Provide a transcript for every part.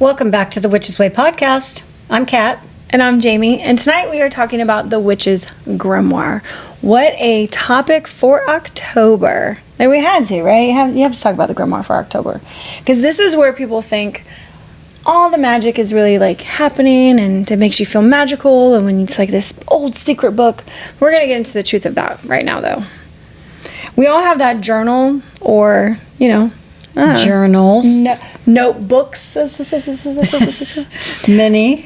Welcome back to the Witch's Way podcast. I'm Kat. And I'm Jamie. And tonight we are talking about the Witch's Grimoire. What a topic for October. Like we had to, right? You have to talk about the Grimoire for October. Because this is where people think all the magic is really like happening and it makes you feel magical. And when it's like this old secret book, we're going to get into the truth of that right now though. We all have that journal or, Journals. Notebooks. Many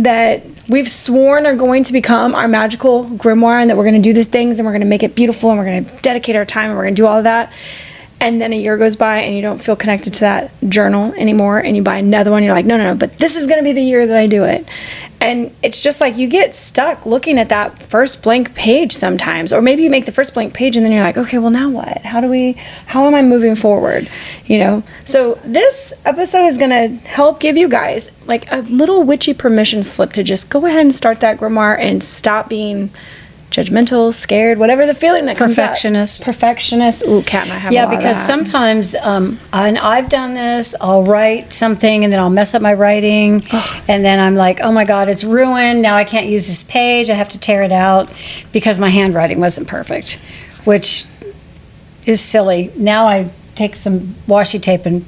that we've sworn are going to become our magical grimoire and that we're going to do the things and we're going to make it beautiful and we're going to dedicate our time and we're going to do all of that. And then a year goes by and you don't feel connected to that journal anymore and you buy another one. You're like, no, but this is going to be the year that I do it. And it's just like you get stuck looking at that first blank page sometimes. Or maybe you make the first blank page and then you're like, okay, well now what? How am I moving forward? So this episode is going to help give you guys like a little witchy permission slip to just go ahead and start that grimoire and stop being judgmental, scared, whatever the feeling that comes up. Perfectionist. Ooh, Kat and I have a lot of that. Because sometimes, and I've done this, I'll write something and then I'll mess up my writing. And then I'm like, oh my God, it's ruined. Now I can't use this page. I have to tear it out because my handwriting wasn't perfect, which is silly. Now I take some washi tape and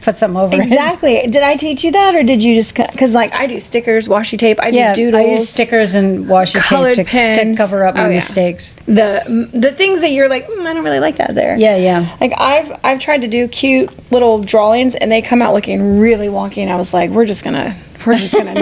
put something over Exactly. It. Did I teach you that or did you just, because like I do stickers, washi tape, I do doodles. I use stickers and washi tape to cover up my mistakes. The things that you're like, I don't really like that there. Yeah. Like I've tried to do cute little drawings and they come out looking really wonky and I was like, we're just gonna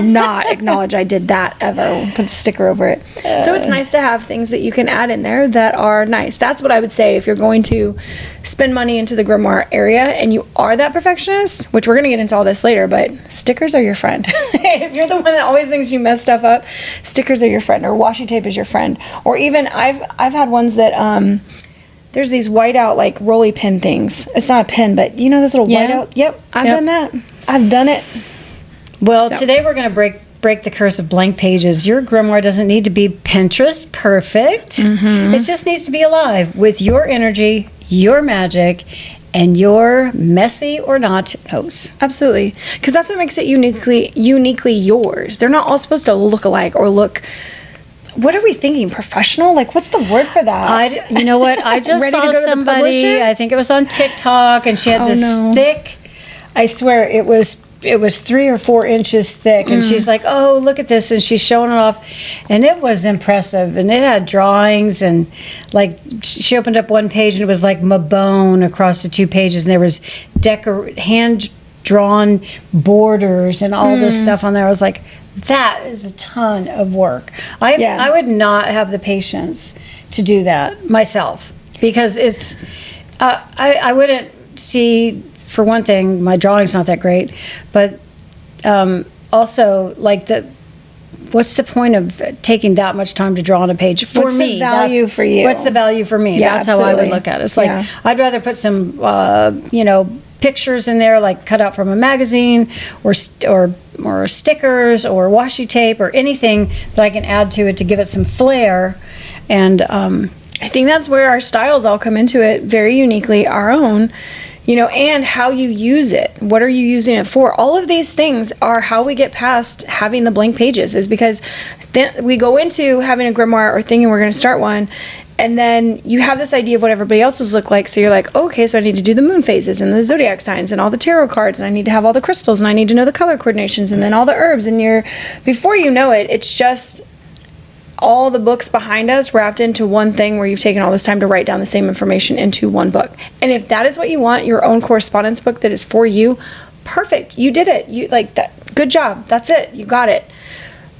not acknowledge I did that ever. Put a sticker over it. So it's nice to have things that you can add in there that are nice. That's what I would say if you're going to spend money into the grimoire area and you are that perfectionist, which we're going to get into all this later, but stickers are your friend. If you're the one that always thinks you mess stuff up, stickers are your friend, or washi tape is your friend. Or even I've had ones that there's these whiteout like rolly pin things. It's not a pin, but you know those little whiteout? Yep, I've done that. I've done it. Well, today we're going to break the curse of blank pages. Your grimoire doesn't need to be Pinterest perfect. Mm-hmm. It just needs to be alive with your energy, your magic, and your messy or not notes. Absolutely. Because that's what makes it uniquely yours. They're not all supposed to look alike or look... What are we thinking? Professional? Like, what's the word for that? You know what? I just saw somebody, I think it was on TikTok, and she had thick... I swear, it was 3 or 4 inches thick, and she's like, oh, look at this, and she's showing it off, and it was impressive, and it had drawings, and like she opened up one page and it was like Mabone across the 2 pages, and there was hand-drawn borders and all this stuff on there. I was like, that is a ton of work. I would not have the patience to do that myself, because it's I wouldn't see. For one thing, my drawing's not that great, but also, like, what's the point of taking that much time to draw on a page? What's the value for you? What's the value for me? Yeah, that's how I would look at it. It's like, I'd rather put some, pictures in there, like cut out from a magazine, or stickers, or washi tape, or anything that I can add to it to give it some flair. And I think that's where our styles all come into it, very uniquely our own. And how you use it. What are you using it for? All of these things are how we get past having the blank pages, is because then we go into having a grimoire or thinking we're going to start one, and then you have this idea of what everybody else's look like. So you're like, okay, so I need to do the moon phases and the zodiac signs and all the tarot cards, and I need to have all the crystals, and I need to know the color coordinations, and then all the herbs. And before you know it, it's just all the books behind us wrapped into one thing where you've taken all this time to write down the same information into one book. And if that is what you want, your own correspondence book that is for you, perfect. You did it. You like that. Good job. That's it. You got it.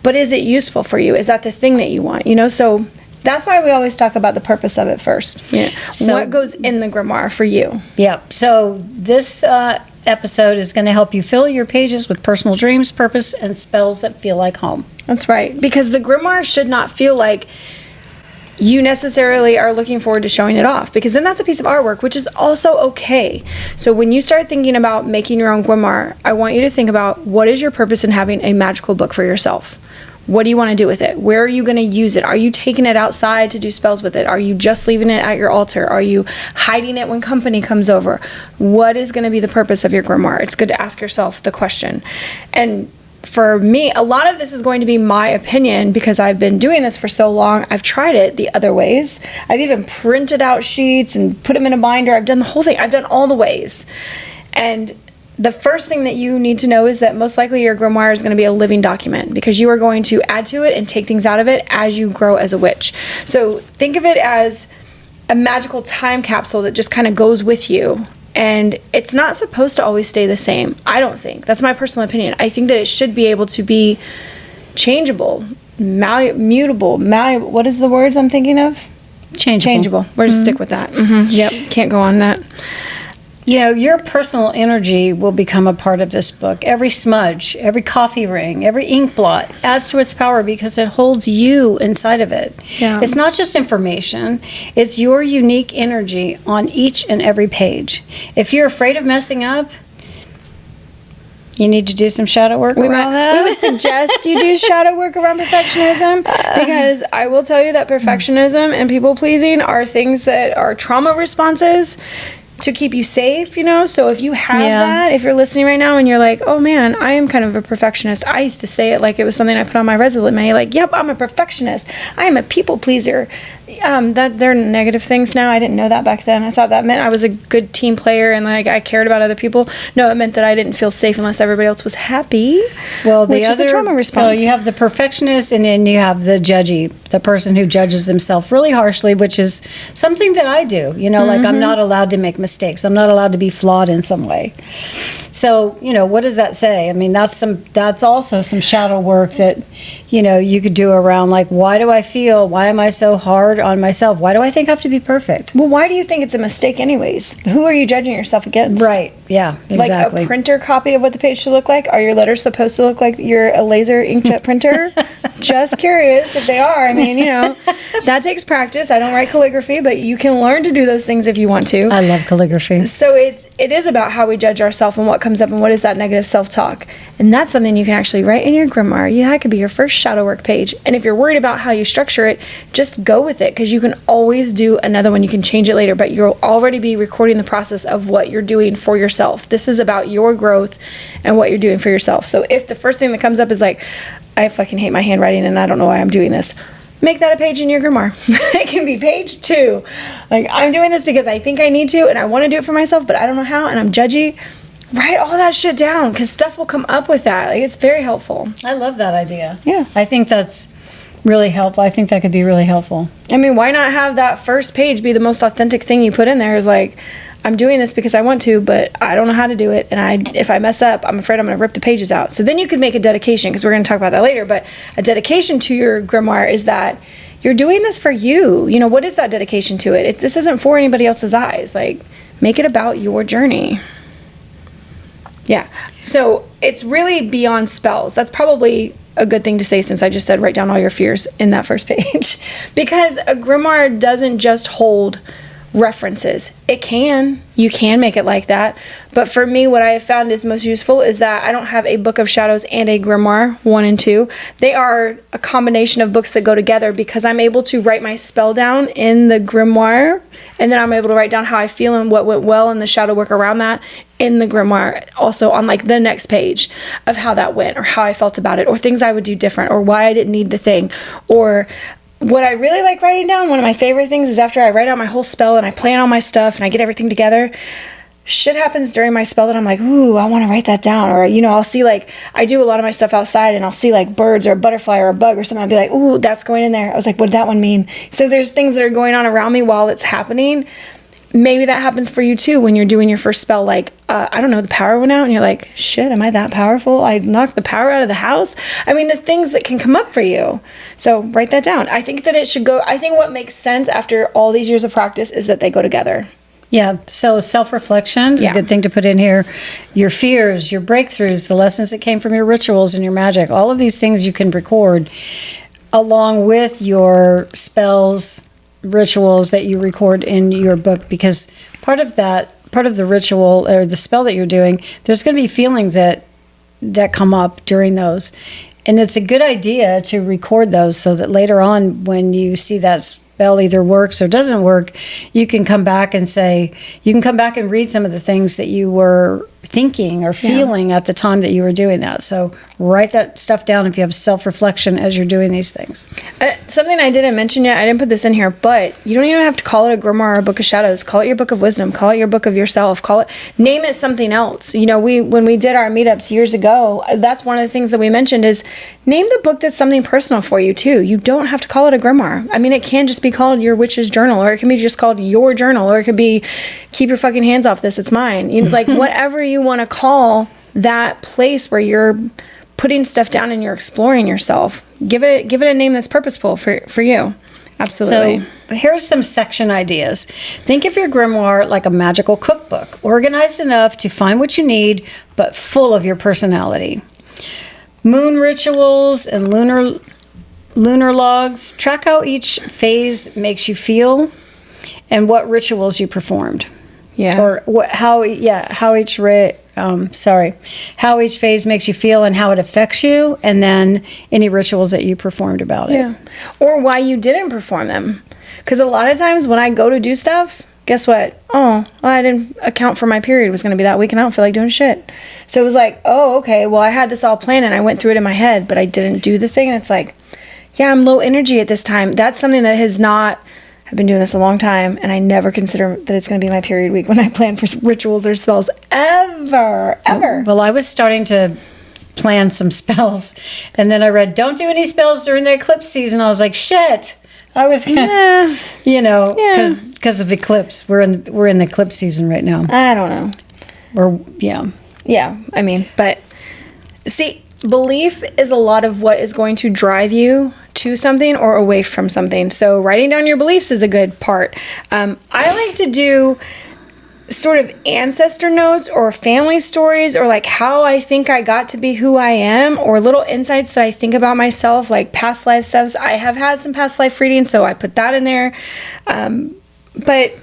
But is it useful for you? Is that the thing that you want? So that's why we always talk about the purpose of it first. Yeah. So, what goes in the grimoire for you? Yeah. So this episode is going to help you fill your pages with personal dreams, purpose, and spells that feel like home. That's right. Because the grimoire should not feel like you necessarily are looking forward to showing it off, because then that's a piece of artwork, which is also okay. So when you start thinking about making your own grimoire, I want you to think about, what is your purpose in having a magical book for yourself? What do you want to do with it? Where are you going to use it? Are you taking it outside to do spells with it? Are you just leaving it at your altar? Are you hiding it when company comes over? What is going to be the purpose of your grimoire? It's good to ask yourself the question. And for me, a lot of this is going to be my opinion because I've been doing this for so long. I've tried it the other ways. I've even printed out sheets and put them in a binder. I've done the whole thing. I've done all the ways. And the first thing that you need to know is that most likely your grimoire is going to be a living document because you are going to add to it and take things out of it as you grow as a witch. So think of it as a magical time capsule that just kind of goes with you. And it's not supposed to always stay the same. I don't think. That's my personal opinion. I think that it should be able to be changeable, mutable, malleable. What is the words I'm thinking of? Changeable. We're just stick with that. Yep. Can't go on that. You know, your personal energy will become a part of this book. Every smudge, every coffee ring, every ink blot adds to its power because it holds you inside of it. Yeah. It's not just information, it's your unique energy on each and every page. If you're afraid of messing up, you need to do some shadow work around that. We would suggest you do shadow work around perfectionism because I will tell you that perfectionism and people pleasing are things that are trauma responses to keep you safe, you know? So if you have that, if you're listening right now and you're like, oh man, I am kind of a perfectionist. I used to say it like it was something I put on my resume, like, yep, I'm a perfectionist. I am a people pleaser. That they're negative things now. I didn't know that back then. I thought that meant I was a good team player and like I cared about other people. No, it meant that I didn't feel safe unless everybody else was happy. Well, which is a trauma response. So you have the perfectionist and then you have the judgy, the person who judges themselves really harshly, which is something that I do. You know, like I'm not allowed to make mistakes. I'm not allowed to be flawed in some way. So, you know, what does that say? I mean, that's also some shadow work that, you know, you could do around like, why am I so hard on myself? Why do I think I have to be perfect? Well, why do you think it's a mistake anyways? Who are you judging yourself against? Right. Yeah, exactly. Like a printer copy of what the page should look like? Are your letters supposed to look like you're a laser inkjet printer? Just curious if they are. I mean, you know, that takes practice. I don't write calligraphy, but you can learn to do those things if you want to. I love calligraphy. So it is about how we judge ourselves and what comes up and what is that negative self-talk. And that's something you can actually write in your grimoire. That could be your first shadow work page. And if you're worried about how you structure it, just go with it because you can always do another one. You can change it later, but you'll already be recording the process of what you're doing for yourself. This is about your growth and what you're doing for yourself. So if the first thing that comes up is like, I fucking hate my handwriting and I don't know why I'm doing this, make that a page in your grimoire. It can be page 2. Like, I'm doing this because I think I need to and I want to do it for myself, but I don't know how and I'm judgy. Write all that shit down because stuff will come up with that. Like, it's very helpful. I love that idea. Yeah. I think that's really helpful. I think that could be really helpful. I mean, why not have that first page be the most authentic thing you put in there? Is like, I'm doing this because I want to, but I don't know how to do it. And if I mess up, I'm afraid I'm going to rip the pages out. So then you could make a dedication, because we're going to talk about that later. But a dedication to your grimoire is that you're doing this for you. You know, what is that dedication to it? This isn't for anybody else's eyes. Like, make it about your journey. Yeah. So it's really beyond spells. That's probably a good thing to say since I just said write down all your fears in that first page. Because a grimoire doesn't just hold references. It can. You can make it like that. But for me, what I have found is most useful is that I don't have a book of shadows and a grimoire, 1 and 2. They are a combination of books that go together because I'm able to write my spell down in the grimoire, and then I'm able to write down how I feel and what went well in the shadow work around that in the grimoire, also on like the next page of how that went or how I felt about it or things I would do different or why I didn't need the thing. Or what I really like writing down, one of my favorite things is after I write out my whole spell and I plan all my stuff and I get everything together, shit happens during my spell that I'm like, ooh, I want to write that down. Or, you know, I'll see like, I do a lot of my stuff outside and I'll see like birds or a butterfly or a bug or something. I'll be like, ooh, that's going in there. I was like, what did that one mean? So there's things that are going on around me while it's happening. Maybe that happens for you too when you're doing your first spell. Like, I don't know, the power went out and you're like, shit, am I that powerful? I knocked the power out of the house. I mean, the things that can come up for you. So write that down. I think that it should go, I think what makes sense after all these years of practice is that they go together. Yeah, so self-reflection is a good thing to put in here. Your fears, your breakthroughs, the lessons that came from your rituals and your magic, all of these things you can record along with your spells, rituals that you record in your book, because part of the ritual or the spell that you're doing, there's going to be feelings that come up during those. And it's a good idea to record those so that later on when you see that spell either works or doesn't work, you can come back and read some of the things that you were thinking or feeling at the time that you were doing that. So write that stuff down if you have self-reflection as you're doing these things. Something I didn't mention yet, I didn't put this in here, but you don't even have to call it a grimoire or a book of shadows. Call it your book of wisdom. Call it your book of yourself. Name it something else. When we did our meetups years ago, that's one of the things that we mentioned is name the book that's something personal for you too. You don't have to call it a grimoire. I mean, it can just be called your witch's journal, or it can be just called your journal, or it could be keep your fucking hands off this, it's mine. Whatever you want to call that place where you're putting stuff down and you're exploring yourself. Give it a name that's purposeful for you. Absolutely. So here's some section ideas. Think of your grimoire like a magical cookbook, organized enough to find what you need, but full of your personality. Moon rituals and lunar logs. Track how each phase makes you feel and what rituals you performed. Yeah. Or how each phase makes you feel and how it affects you, and then any rituals that you performed about it. Yeah. Or why you didn't perform them. Because a lot of times when I go to do stuff, guess what? I didn't account for my period was going to be that week and I don't feel like doing shit. So it was like, okay, well, I had this all planned and I went through it in my head, but I didn't do the thing. And it's like, yeah, I'm low energy at this time. That's something that I've been doing this a long time, and I never consider that it's going to be my period week when I plan for rituals or spells ever. Well, I was starting to plan some spells, and then I read, don't do any spells during the eclipse season. I was like, shit. I was gonna, because of eclipse. We're in the eclipse season right now. I don't know. Yeah. I mean, but see, belief is a lot of what is going to drive you to something or away from something. So writing down your beliefs is a good part. I like to do sort of ancestor notes or family stories, or like how I think I got to be who I am, or little insights that I think about myself, like past life stuff. I have had some past life readings, so I put that in there. But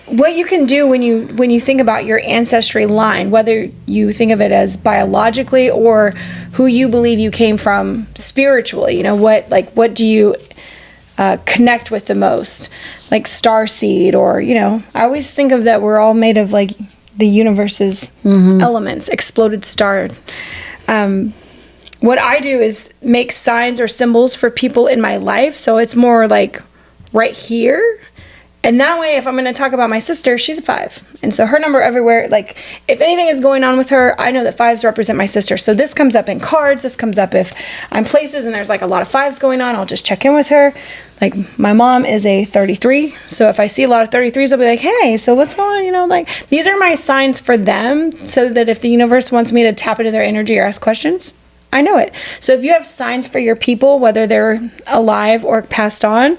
what you can do when you think about your ancestry line, whether you think of it as biologically or who you believe you came from spiritually, what do you connect with the most, like star seed, or I always think of that we're all made of like the universe's elements, exploded star. What I do is make signs or symbols for people in my life, so it's more like right here. And that way, if I'm going to talk about my sister, she's a 5. And so her number everywhere, like if anything is going on with her, I know that 5s represent my sister. So this comes up in cards. This comes up if I'm places and there's like a lot of 5s going on, I'll just check in with her. Like my mom is a 33. So if I see a lot of 33s, I'll be like, hey, so what's going on? Like these are my signs for them, so that if the universe wants me to tap into their energy or ask questions, I know it. So if you have signs for your people, whether they're alive or passed on,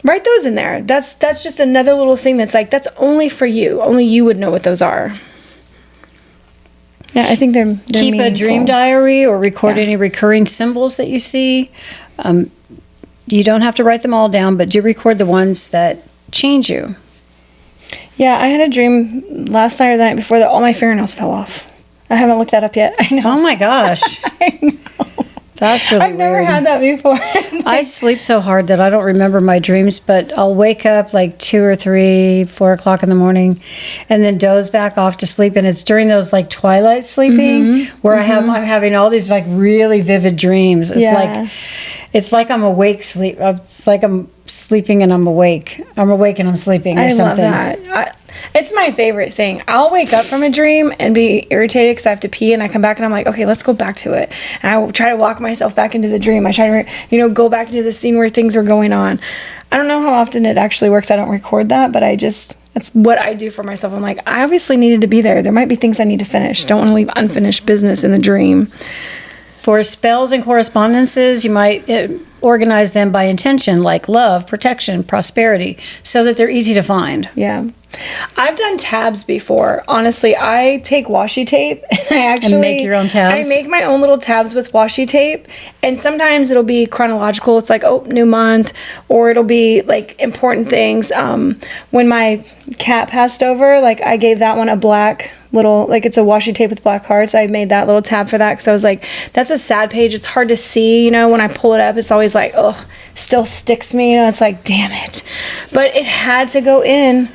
write those in there. That's just another little thing that's like, that's only for you. Only you would know what those are. Yeah, I think they're keep meaningful. A dream diary or record any recurring symbols that you see. You don't have to write them all down, but do record the ones that change you. Yeah, I had a dream last night or the night before that all my fingernails fell off. I haven't looked that up yet. I know. Oh my gosh. I know. That's really I've never had that before. I sleep so hard that I don't remember my dreams, but I'll wake up like 2 or 3, 4 o'clock in the morning and then doze back off to sleep. And it's during those like twilight sleeping where I'm having all these like really vivid dreams. It's like I'm awake sleep. It's like I'm sleeping and I'm awake. I'm awake and I'm sleeping or something. I love that. It's my favorite thing. I'll wake up from a dream and be irritated because I have to pee, and I come back and I'm like, okay, let's go back to it. And I will try to walk myself back into the dream. I try to, go back into the scene where things are going on. I don't know how often it actually works. I don't record that, but that's what I do for myself. I'm like, I obviously needed to be there. There might be things I need to finish. Don't want to leave unfinished business in the dream. For spells and correspondences, you might organize them by intention, like love, protection, prosperity, so that they're easy to find. Yeah. I've done tabs before. Honestly, I take washi tape and make your own tabs. I make my own little tabs with washi tape, and sometimes it'll be chronological. It's like, new month, or it'll be like important things. When my cat passed over, like I gave that one a black little, like it's a washi tape with black hearts. I made that little tab for that because I was like, that's a sad page. It's hard to see, you know, when I pull it up, it's always like, oh, still sticks me, you know, it's like, damn it. But it had to go in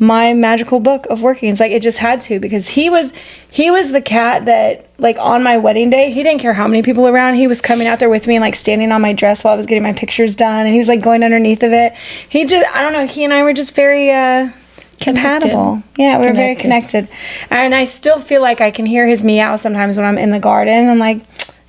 my magical book of working. It's like, it just had to, because he was the cat that, like, on my wedding day, he didn't care how many people around. He was coming out there with me and like standing on my dress while I was getting my pictures done, and he was like going underneath of it. He just, I don't know, he and I were just very compatible. Yeah, we were very connected. And I still feel like I can hear his meow sometimes when I'm in the garden. I'm like,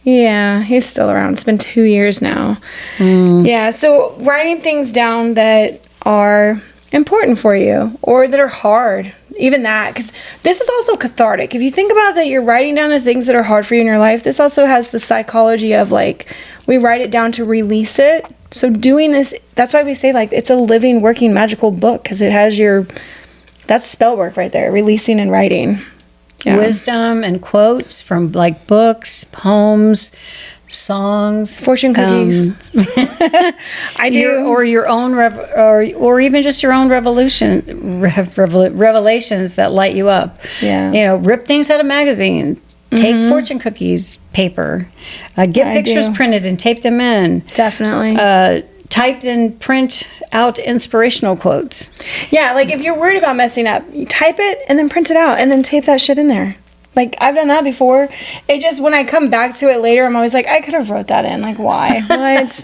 yeah, he's still around. It's been 2 years now. Yeah, so writing things down that are important for you or that are hard, even that, because this is also cathartic. If you think about that, you're writing down the things that are hard for you in your life. This also has the psychology of, like, we write it down to release it. So doing this, that's why we say, like, it's a living, working, magical book, because it has that's spell work right there, releasing and writing. Yeah. Wisdom and quotes from, like, books, poems, songs, fortune cookies. I do, or your own or even just your own revelations that light you up. Yeah, you know, rip things out of magazines. Take fortune cookies paper. Get pictures printed and tape them in. Definitely. Type and print out inspirational quotes. Yeah, like if you're worried about messing up, you type it and then print it out and then tape that shit in there. Like, I've done that before. It just, when I come back to it later, I'm always like, I could have wrote that in. Like, why? What?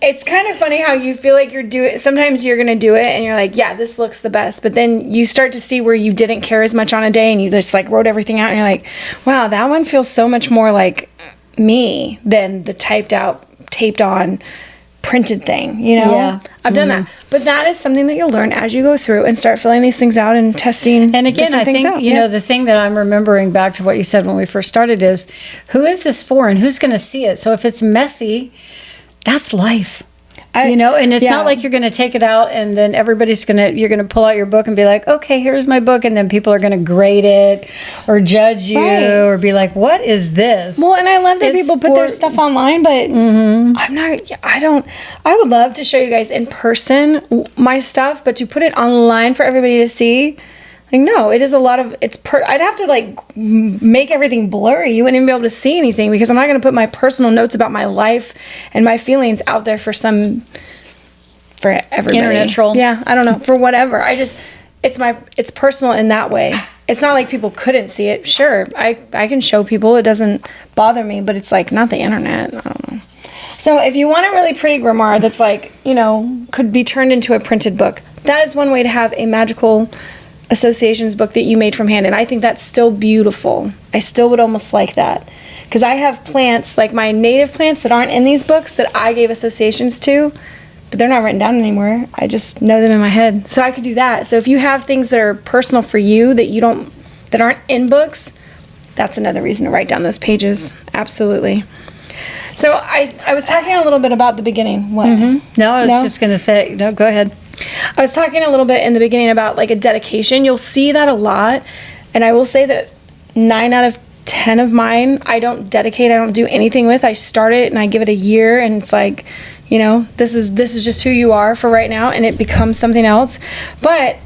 It's kind of funny how you feel like sometimes you're going to do it and you're like, yeah, this looks the best. But then you start to see where you didn't care as much on a day and you just, like, wrote everything out and you're like, wow, that one feels so much more like me than the typed out, taped on, printed thing, you know? Yeah. I've done that. But that is something that you'll learn as you go through and start filling these things out and testing. And again, I think, you know, the thing that I'm remembering back to what you said when we first started is, who is this for and who's going to see it? So if it's messy, that's life. You know, and it's not like you're going to take it out and then you're going to pull out your book and be like, okay, here's my book. And then people are going to grade it or judge you or be like, what is this? Well, and I love that people put their stuff online, but I would love to show you guys in person my stuff, but to put it online for everybody to see, like, no, it is a lot of, I'd have to, like, make everything blurry. You wouldn't even be able to see anything because I'm not going to put my personal notes about my life and my feelings out there for everybody. Internet troll. Yeah, I don't know, for whatever. It's personal in that way. It's not like people couldn't see it. Sure, I can show people. It doesn't bother me, but it's, like, not the internet. I don't know. So if you want a really pretty grimoire that's, like, you know, could be turned into a printed book, that is one way to have a magical associations book that you made from hand, and I think that's still beautiful. I still would almost like that, because I have plants, like my native plants that aren't in these books, that I gave associations to, but they're not written down anymore. I just know them in my head, so I could do that. So if you have things that are personal for you that aren't in books, that's another reason to write down those pages. Absolutely. So I was talking a little bit about the beginning. What? No, I was just going to say, no, go ahead. I was talking a little bit in the beginning about, like, a dedication. You'll see that a lot. And I will say that 9 out of 10 of mine, I don't dedicate, I don't do anything with. I start it and I give it a year and it's like, you know, this is just who you are for right now, and it becomes something else. But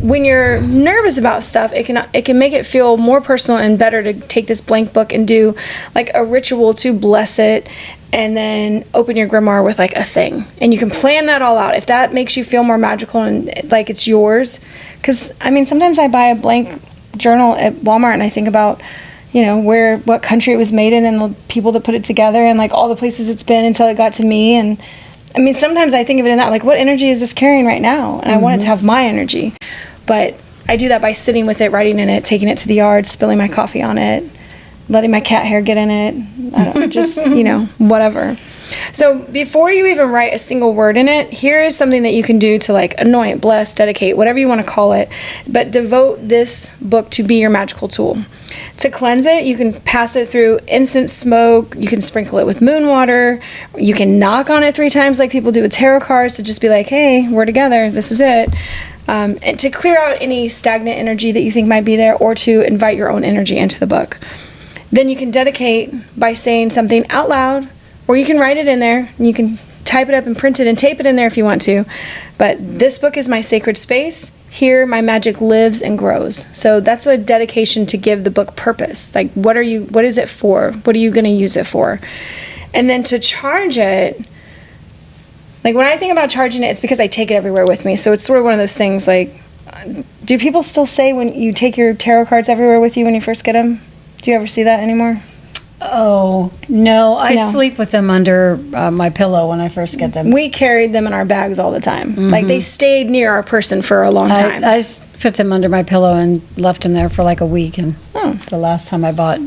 when you're nervous about stuff, it can make it feel more personal and better to take this blank book and do, like, a ritual to bless it, and then open your grimoire with, like, a thing. And you can plan that all out if that makes you feel more magical and like it's yours. Because, I mean, sometimes I buy a blank journal at Walmart and I think about, you know, what country it was made in and the people that put it together and, like, all the places it's been until it got to me. And, I mean, sometimes I think of it in that, like, what energy is this carrying right now? And I want it to have my energy. But I do that by sitting with it, writing in it, taking it to the yard, spilling my coffee on it, letting my cat hair get in it. I don't know, just, you know, whatever. So before you even write a single word in it, here is something that you can do to, like, anoint, bless, dedicate, whatever you want to call it. But devote this book to be your magical tool. To cleanse it, you can pass it through incense smoke. You can sprinkle it with moon water. You can knock on it 3 times like people do with tarot cards to just be like, hey, we're together. This is it. And to clear out any stagnant energy that you think might be there, or to invite your own energy into the book. Then you can dedicate by saying something out loud, or you can write it in there, and you can type it up and print it and tape it in there if you want to. But this book is my sacred space, here my magic lives and grows. So that's a dedication to give the book purpose. Like, what is it for? What are you going to use it for? And then to charge it, like when I think about charging it, it's because I take it everywhere with me. So it's sort of one of those things like, do people still say when you take your tarot cards everywhere with you when you first get them? Do you ever see that anymore? Oh, no. I sleep with them under my pillow when I first get them. We carried them in our bags all the time. Mm-hmm. Like, they stayed near our person for a long time. I put them under my pillow and left them there for like a week. And the last time I bought,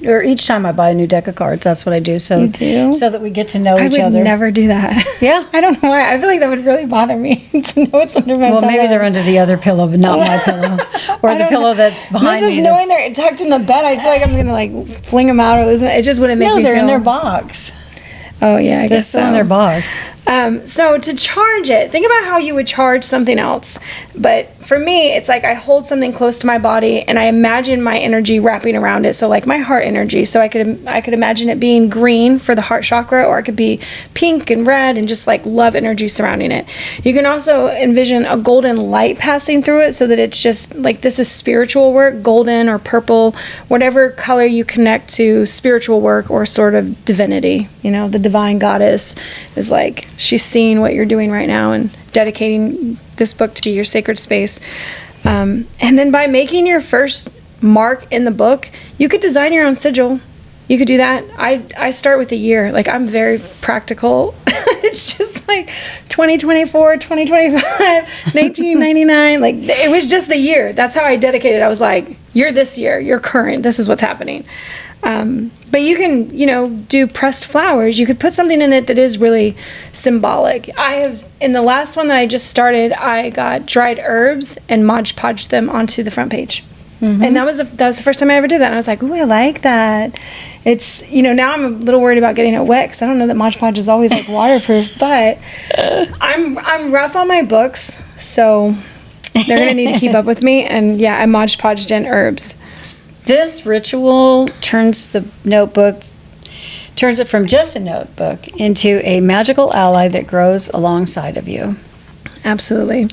or each time I buy a new deck of cards, that's what I do. So, so that we get to know each other. I would never do that. Yeah. I don't know why. I feel like that would really bother me to know it's under my pillow. Well, maybe they're under the other pillow, but not my pillow. Or the pillow that's behind me. Just knowing they're tucked in the bed, I feel like I'm going to like fling them out or lose them. It just wouldn't make me feel... No, they're in their box. Oh, yeah, I guess so. They're still in their box. So to charge it, think about how you would charge something else. But for me, it's like I hold something close to my body and I imagine my energy wrapping around it. So like my heart energy. So I could imagine it being green for the heart chakra, or it could be pink and red and just like love energy surrounding it. You can also envision a golden light passing through it so that it's just like, this is spiritual work, golden or purple, whatever color you connect to spiritual work or sort of divinity. You know, the divine goddess is like, she's seeing what you're doing right now and dedicating this book to be your sacred space. And then by making your first mark in the book, you could design your own sigil. You could do that. I start with a year. Like, I'm very practical. It's just like 2024, 2025, 1999. Like, it was just the year. That's how I dedicated. I was like, you're this year. You're current. This is what's happening. But you can, do pressed flowers. You could put something in it that is really symbolic. In the last one that I just started, I got dried herbs and Mod Podged them onto the front page. Mm-hmm. And that was the first time I ever did that. And I was like, ooh, I like that. It's, now I'm a little worried about getting it wet because I don't know that Mod Podge is always like waterproof, but I'm rough on my books, so they're going to need to keep up with me. And yeah, I Mod Podged in herbs. This ritual turns it from just a notebook into a magical ally that grows alongside of you. Absolutely.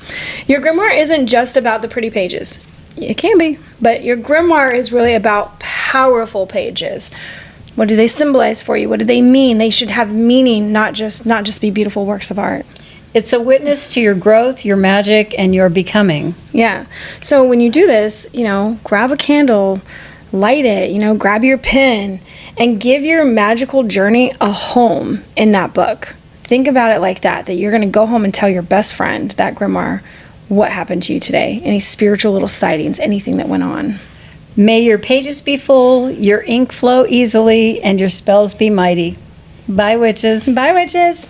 Your grimoire isn't just about the pretty pages. It can be, but your grimoire is really about powerful pages. What do they symbolize for you? What do they mean? They should have meaning, not just be beautiful works of art. It's a witness to your growth, your magic, and your becoming. Yeah. So when you do this, grab a candle, light it, grab your pen, and give your magical journey a home in that book. Think about it like that you're going to go home and tell your best friend, that grimoire, what happened to you today, any spiritual little sightings, anything that went on. May your pages be full, your ink flow easily, and your spells be mighty. Bye, witches. Bye, witches.